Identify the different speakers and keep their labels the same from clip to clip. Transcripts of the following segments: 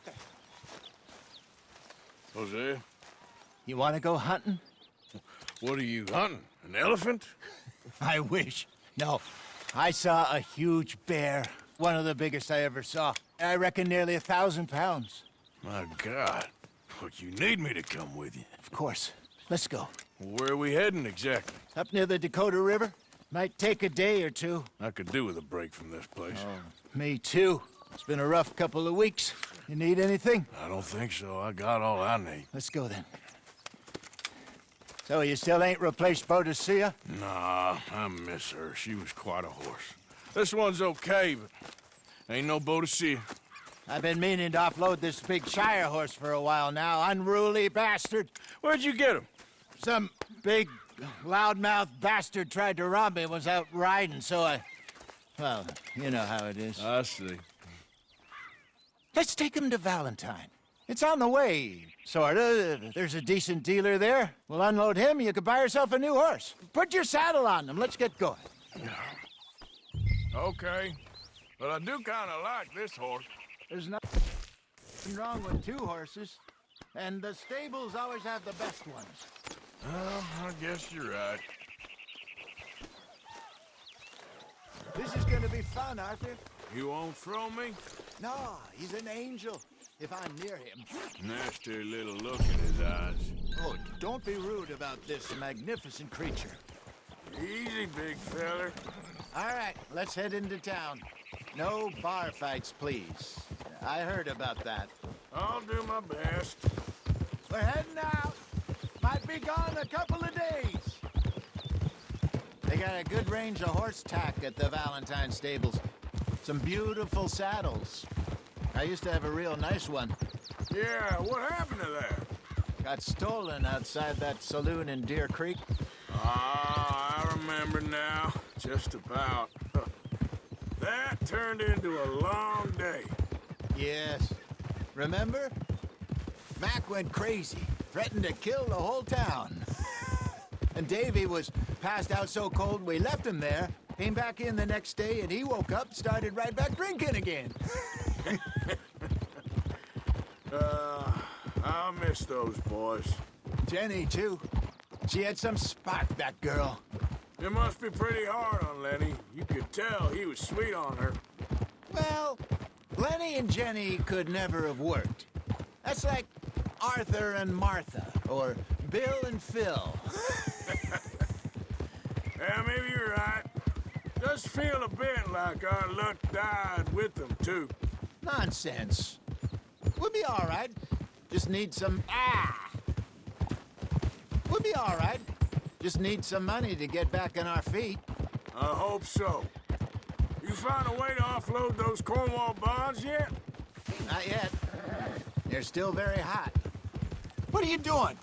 Speaker 1: Arthur.
Speaker 2: Jose,
Speaker 1: You want to go hunting?
Speaker 2: what are you hunting? An elephant?
Speaker 1: I wish. No, I saw a huge bear. One of the biggest I ever saw. I reckon nearly 1,000 pounds.
Speaker 2: My God. But you need me to come with you.
Speaker 1: Of course. Let's go.
Speaker 2: Where are we heading exactly?
Speaker 1: Up near the Dakota River. Might take a day or two.
Speaker 2: I could do with a break from this place.
Speaker 1: Me too. It's been a rough couple of weeks. You need anything?
Speaker 2: I don't think so. I got all I need.
Speaker 1: Let's go then. So you still ain't replaced Boadicea?
Speaker 2: Nah, I miss her. She was quite a horse. This one's okay, but ain't no Boadicea.
Speaker 1: I've been meaning to offload this big Shire horse for a while now. Unruly bastard.
Speaker 2: Where'd you get him?
Speaker 1: Some big, loudmouth bastard tried to rob me and was out riding, so I... Well, you know how it is.
Speaker 2: I see.
Speaker 1: Let's take him to Valentine. It's on the way, sorta. There's a decent dealer there. We'll unload him, you could buy yourself a new horse. Put your saddle on him, let's get going.
Speaker 2: Okay. But I do kind of like this horse.
Speaker 1: There's nothing wrong with two horses, and the stables always have the best ones.
Speaker 2: Well, I guess you're right.
Speaker 1: This is gonna be fun, Arthur.
Speaker 2: You won't throw me?
Speaker 1: No, he's an angel, if I'm near him.
Speaker 2: Nasty little look in his eyes.
Speaker 1: Oh, don't be rude about this magnificent creature.
Speaker 2: Easy, big feller.
Speaker 1: All right, let's head into town. No bar fights, please. I heard about that.
Speaker 2: I'll do my best.
Speaker 1: We're heading out. Might be gone a couple of days. They got a good range of horse tack at the Valentine stables. Some beautiful saddles. I used to have a real nice one.
Speaker 2: Yeah, what happened to that?
Speaker 1: Got stolen outside that saloon in Deer Creek.
Speaker 2: Ah, I remember now. Just about. That turned into a long day.
Speaker 1: Yes. Remember? Mac went crazy, threatened to kill the whole town. And Davy was passed out so cold we left him there, came back in the next day, and he woke up, started right back drinking again.
Speaker 2: I'll miss those boys.
Speaker 1: Jenny, too. She had some spark, that girl.
Speaker 2: It must be pretty hard on Lenny. You could tell he was sweet on her.
Speaker 1: Well, Lenny and Jenny could never have worked. That's like Arthur and Martha, or Bill and Phil.
Speaker 2: Yeah, maybe you're right. Does feel a bit like our luck died with them, too.
Speaker 1: Nonsense. We'll be all right. Just need some... We'll be all right. Just need some money to get back on our feet.
Speaker 2: I hope so. You find a way to offload those Cornwall bonds yet?
Speaker 1: Not yet. They're still very hot. What are you doing?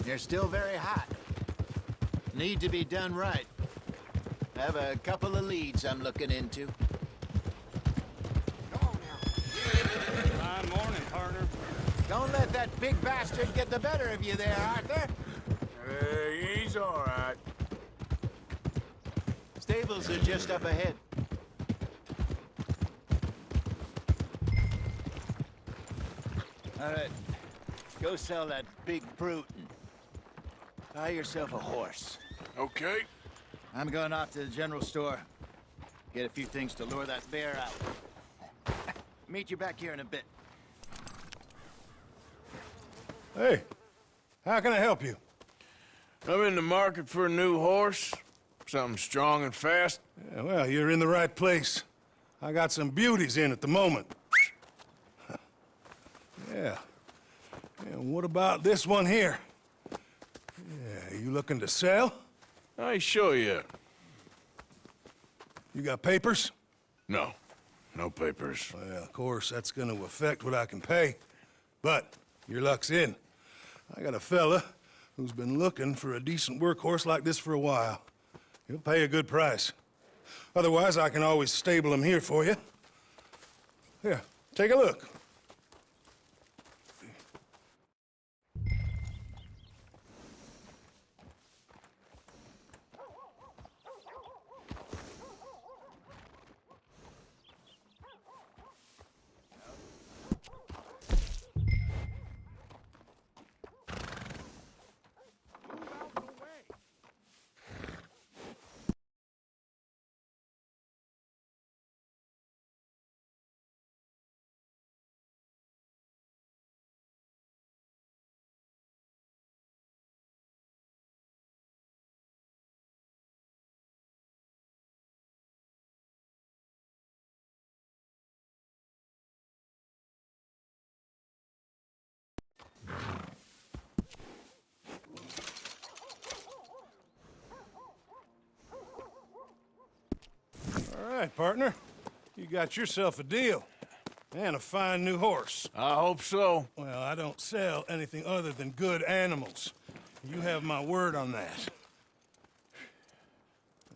Speaker 1: They're still very hot. Need to be done right. I have a couple of leads I'm looking into. Come on now.
Speaker 3: Fine morning, partner.
Speaker 1: Don't let that big bastard get the better of you there, Arthur.
Speaker 2: He's all right.
Speaker 1: Stables are just up ahead. All right. Go sell that big brute and buy yourself a horse.
Speaker 2: Okay.
Speaker 1: I'm going off to the general store. Get a few things to lure that bear out. Meet you back here in a bit.
Speaker 4: Hey, how can I help you?
Speaker 2: I'm in the market for a new horse. Something strong and fast.
Speaker 4: Yeah, well, you're in the right place. I got some beauties in at the moment. Yeah. And what about this one here? Yeah, you looking to sell?
Speaker 2: I ain't sure yet.
Speaker 4: You got papers?
Speaker 2: No. No papers.
Speaker 4: Well, of course, that's gonna affect what I can pay. But your luck's in. I got a fella who's been looking for a decent workhorse like this for a while. He'll pay a good price. Otherwise, I can always stable him here for you. Here, take a look. right, partner. You got yourself a deal. And a fine new horse.
Speaker 2: I hope so.
Speaker 4: Well, I don't sell anything other than good animals. You have my word on that.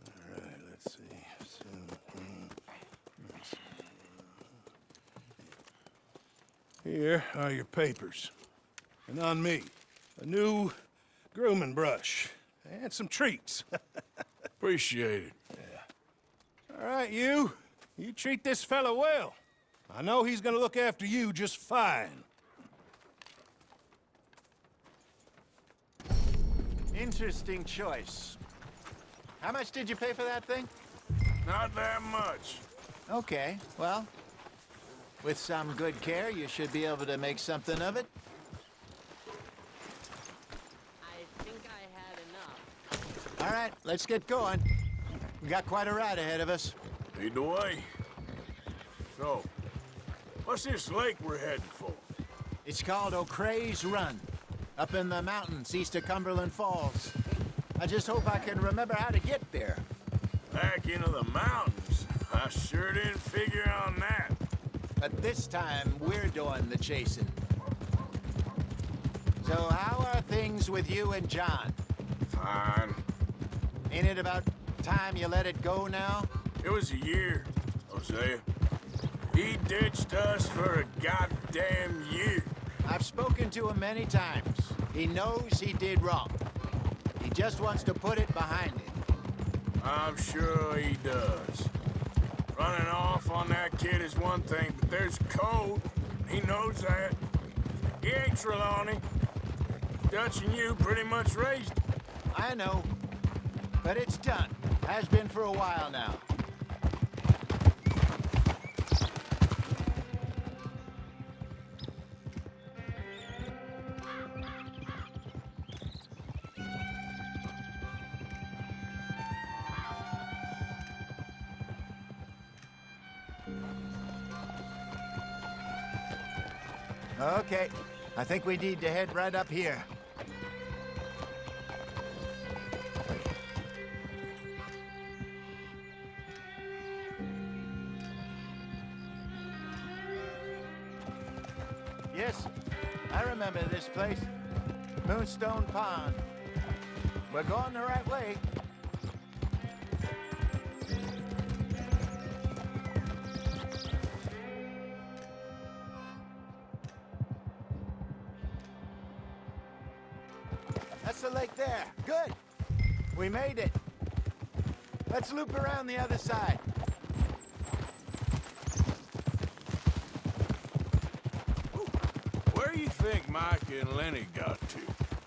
Speaker 4: All right, let's see. Here are your papers. And on me, a new grooming brush and some treats.
Speaker 2: Appreciate it.
Speaker 4: All right, you treat this fella well. I know he's gonna look after you just fine.
Speaker 1: Interesting choice. How much did you pay for that thing?
Speaker 2: Not that much.
Speaker 1: Okay, well, with some good care, you should be able to make something of it.
Speaker 5: I think I had enough.
Speaker 1: All right, let's get going. We got quite a ride ahead of us.
Speaker 2: Lead the way. So, what's this lake we're heading for?
Speaker 1: It's called Quase Run, up in the mountains east of Cumberland Falls. I just hope I can remember how to get there.
Speaker 2: Back into the mountains? I sure didn't figure on that.
Speaker 1: But this time, we're doing the chasing. So how are things with you and John?
Speaker 2: Fine.
Speaker 1: Ain't it about time you let it go now?
Speaker 2: It was a year, Hosea. He ditched us for a goddamn year.
Speaker 1: I've spoken to him many times. He knows he did wrong. He just wants to put it behind him.
Speaker 2: I'm sure he does. Running off on that kid is one thing, but there's code. He knows that. He ain't Trelawney. Dutch and you pretty much raised him.
Speaker 1: I know. But it's done. Has been for a while now. Okay, I think we need to head right up here. Yes, I remember this place. Moonstone Pond. We're going the right way. That's the lake there. Good. We made it. Let's loop around the other side.
Speaker 2: Where you think Mike and Lenny got to?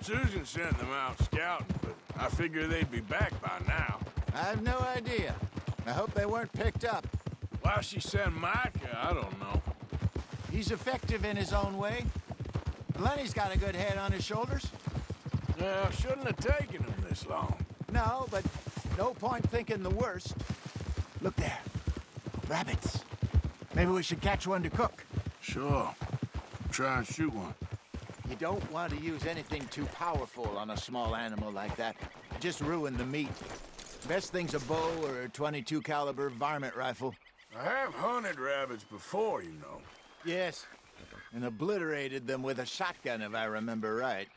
Speaker 2: Susan sent them out scouting, but I figure they'd be back by now.
Speaker 1: I have no idea. I hope they weren't picked up.
Speaker 2: Why she sent Micah, I don't know.
Speaker 1: He's effective in his own way. Lenny's got a good head on his shoulders.
Speaker 2: Yeah, shouldn't have taken him this long.
Speaker 1: No, but no point thinking the worst. Look there. Rabbits. Maybe we should catch one to cook.
Speaker 2: Sure. Try and shoot one.
Speaker 1: You don't want to use anything too powerful on a small animal like that. Just ruin the meat. Best thing's a bow or a .22 caliber varmint rifle.
Speaker 2: I have hunted rabbits before, you know.
Speaker 1: Yes, and obliterated them with a shotgun, if I remember right.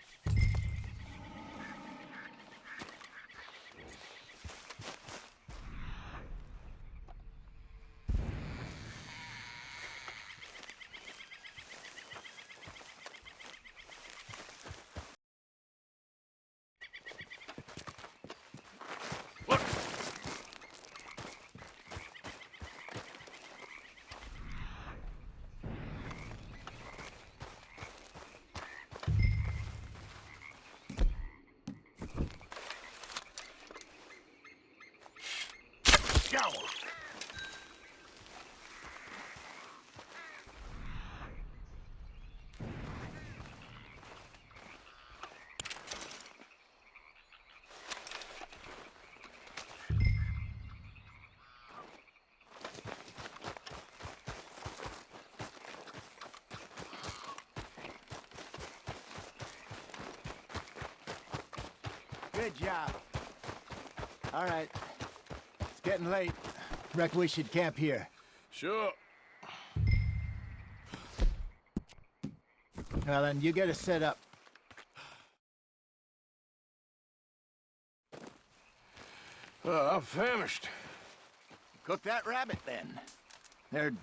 Speaker 2: Look! Go!
Speaker 1: Good job. All right. It's getting late. Reckon we should camp here.
Speaker 2: Sure.
Speaker 1: Well, then, you get us set up.
Speaker 2: I'm famished.
Speaker 1: Cook that rabbit, then. They're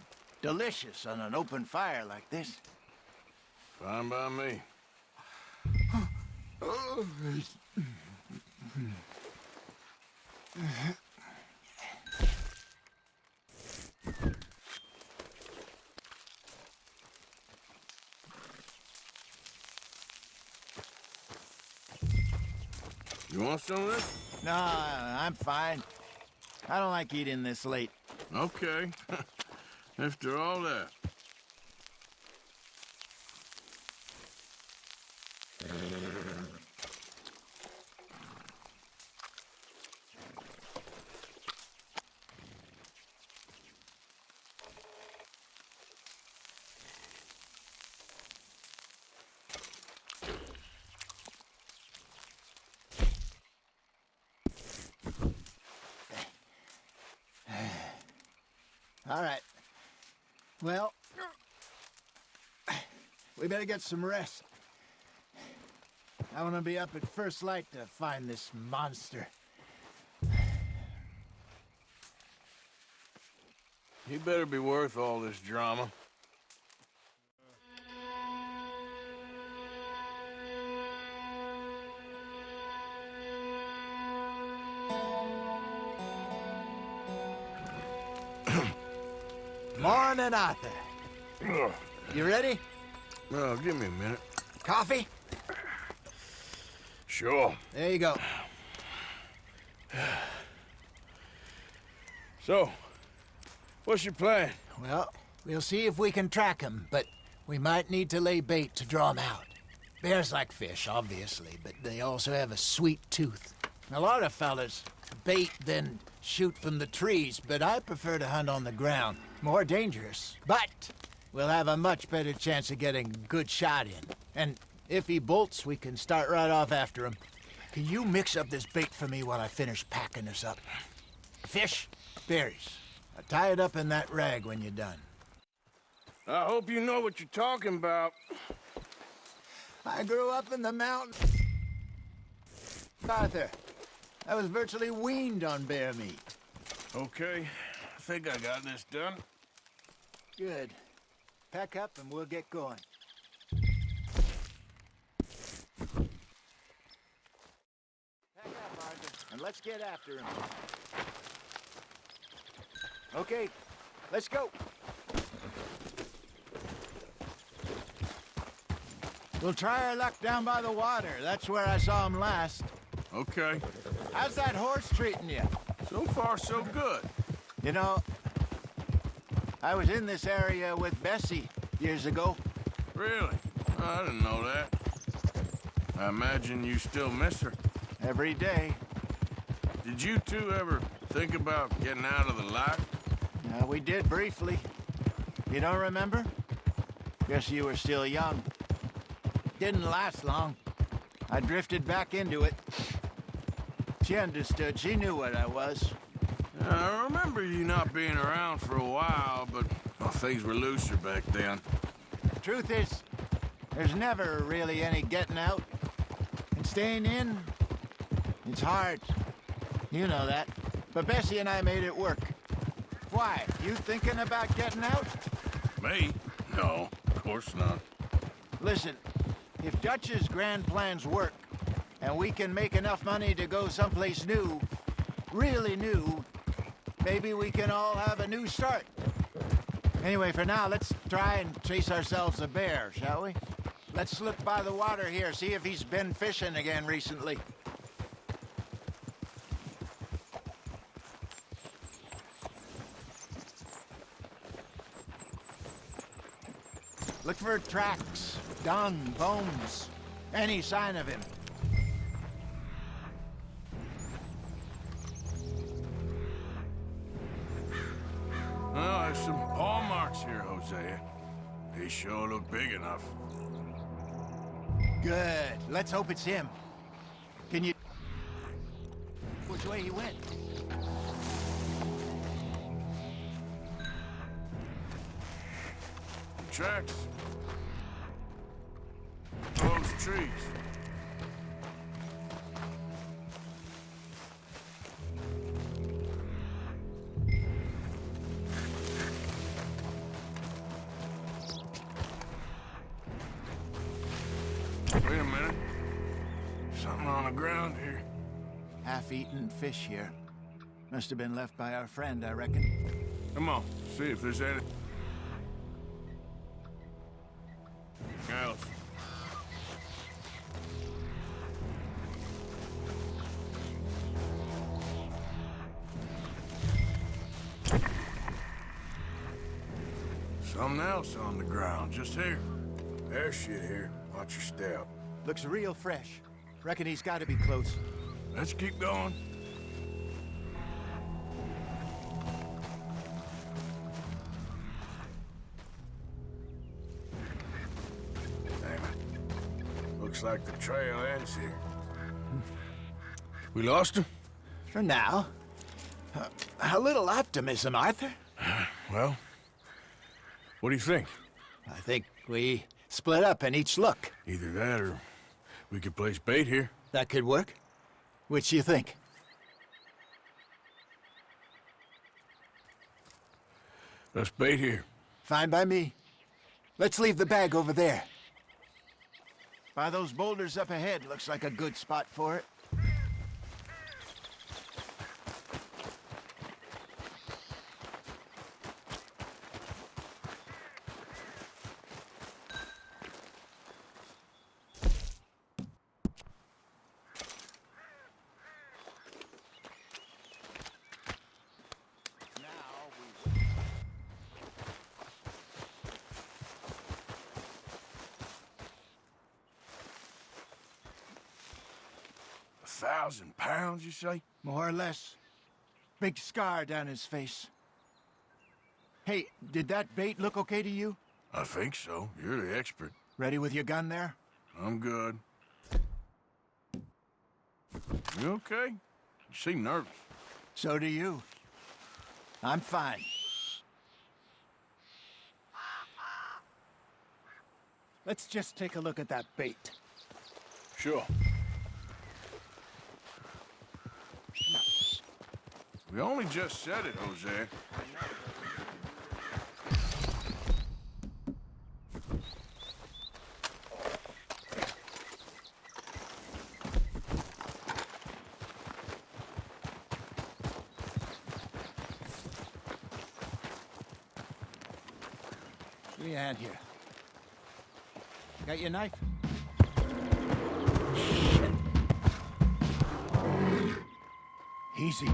Speaker 1: delicious on an open fire like this.
Speaker 2: Fine by me. You want some of this?
Speaker 1: No, I'm fine. I don't like eating this late.
Speaker 2: Okay. After all that.
Speaker 1: All right. Well, we better get some rest. I want to be up at first light to find this monster.
Speaker 2: He better be worth all this drama.
Speaker 1: Morning, Arthur.
Speaker 2: Ugh.
Speaker 1: You ready?
Speaker 2: Well, give me a minute.
Speaker 1: Coffee?
Speaker 2: Sure.
Speaker 1: There you go.
Speaker 2: So, what's your plan?
Speaker 1: Well, we'll see if we can track him, but we might need to lay bait to draw him out. Bears like fish, obviously, but they also have a sweet tooth. A lot of fellas bait, then shoot from the trees, but I prefer to hunt on the ground. More dangerous, but we'll have a much better chance of getting a good shot in. And if he bolts, we can start right off after him. Can you mix up this bait for me while I finish packing this up? Fish, berries. I'll tie it up in that rag when you're done.
Speaker 2: I hope you know what you're talking about.
Speaker 1: I grew up in the mountains. Arthur, I was virtually weaned on bear meat.
Speaker 2: Okay, I think I got this done.
Speaker 1: Good. Pack up and we'll get going. Pack up, Arthur, and let's get after him. Okay, let's go. We'll try our luck down by the water. That's where I saw him last.
Speaker 2: Okay.
Speaker 1: How's that horse treating you?
Speaker 2: So far, so good.
Speaker 1: You know, I was in this area with Bessie years ago.
Speaker 2: Really? I didn't know that. I imagine you still miss her.
Speaker 1: Every day.
Speaker 2: Did you two ever think about getting out of the life?
Speaker 1: We did briefly. You don't remember? Guess you were still young. Didn't last long. I drifted back into it. She understood. She knew what I was.
Speaker 2: I remember you not being around for a while, but well, things were looser back then.
Speaker 1: Truth is, there's never really any getting out. And staying in, it's hard. You know that. But Bessie and I made it work. Why? You thinking about getting out?
Speaker 2: Me? No, of course not.
Speaker 1: Listen, if Dutch's grand plans work, and we can make enough money to go someplace new, really new, maybe we can all have a new start. Anyway, for now, let's try and chase ourselves a bear, shall we? Let's look by the water here, see if he's been fishing again recently. Look for tracks, dung, bones, any sign of him.
Speaker 2: Well, there's some paw marks here, Hosea. They sure look big enough.
Speaker 1: Good. Let's hope it's him. Can you... Which way he went?
Speaker 2: tracks. Those trees. Wait a minute. Something on the ground here.
Speaker 1: Half-eaten fish here. Must have been left by our friend, I reckon.
Speaker 2: Come on, see if there's any else. Something else on the ground, just here. There's shit here. Watch your step.
Speaker 1: Looks real fresh. Reckon he's got to be close.
Speaker 2: Let's keep going. Damn it. Looks like the trail ends here. We lost him?
Speaker 1: For now. A little optimism, Arthur.
Speaker 2: Well, what do you think?
Speaker 1: I think we split up and each look.
Speaker 2: Either that or we could place bait here.
Speaker 1: That could work. Which you think?
Speaker 2: Let's bait here.
Speaker 1: Fine by me. Let's leave the bag over there. By those boulders up ahead, looks like a good spot for it.
Speaker 2: £1,000, you say?
Speaker 1: More or less. Big scar down his face. Hey, did that bait look okay to you?
Speaker 2: I think so. You're the expert.
Speaker 1: Ready with your gun there?
Speaker 2: I'm good. You okay? You seem nervous.
Speaker 1: So do you. I'm fine. Let's just take a look at that bait.
Speaker 2: Sure. We only just said it, Jose.
Speaker 1: Give me a hand here. Got your knife? Easy.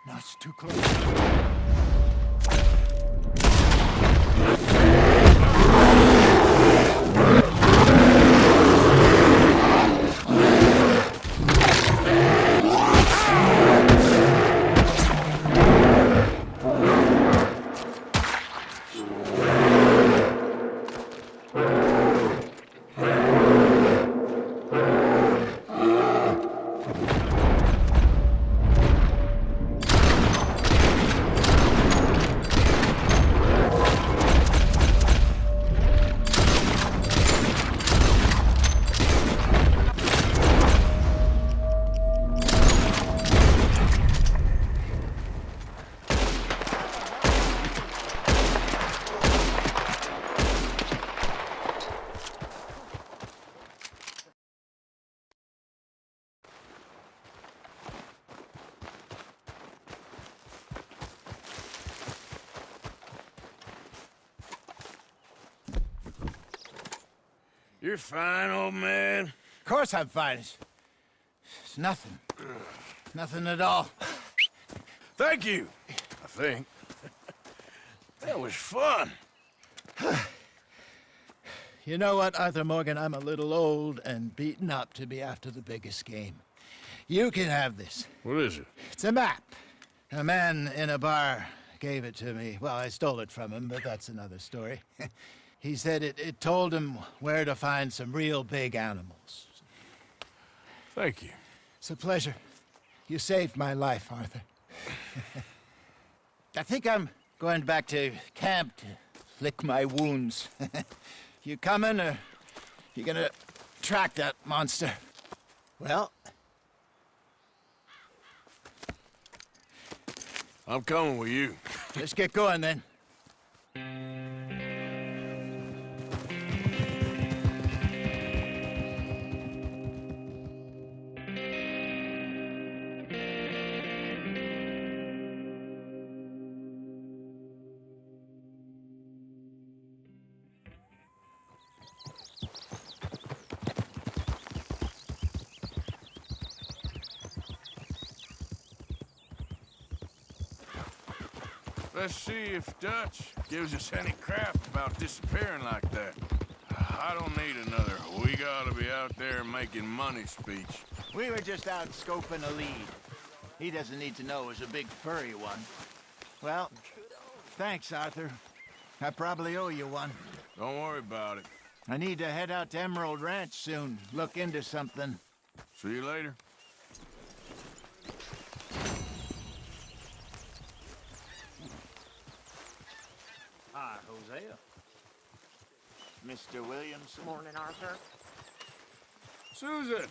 Speaker 1: No, it's too close.
Speaker 2: You're fine, old man.
Speaker 1: Of course I'm fine. It's nothing. Nothing at all.
Speaker 2: Thank you, I think. That was fun.
Speaker 1: You know what, Arthur Morgan? I'm a little old and beaten up to be after the biggest game. You can have this.
Speaker 2: What is it?
Speaker 1: It's a map. A man in a bar gave it to me. Well, I stole it from him, but that's another story. He said it told him where to find some real big animals.
Speaker 2: Thank you.
Speaker 1: It's a pleasure. You saved my life, Arthur. I think I'm going back to camp to lick my wounds. You coming, or you gonna track that monster? Well,
Speaker 2: I'm coming with you.
Speaker 1: let's get going then.
Speaker 2: Let's see if Dutch gives us any crap about disappearing like that. I don't need another "we gotta be out there making money" speech.
Speaker 1: We were just out scoping a lead. He doesn't need to know it was a big furry one. Well, thanks, Arthur. I probably owe you one.
Speaker 2: Don't worry about it.
Speaker 1: I need to head out to Emerald Ranch soon, look into something.
Speaker 2: See you later.
Speaker 1: Hi, Hosea. Mr. Williams.
Speaker 5: Morning, Arthur.
Speaker 2: Susan,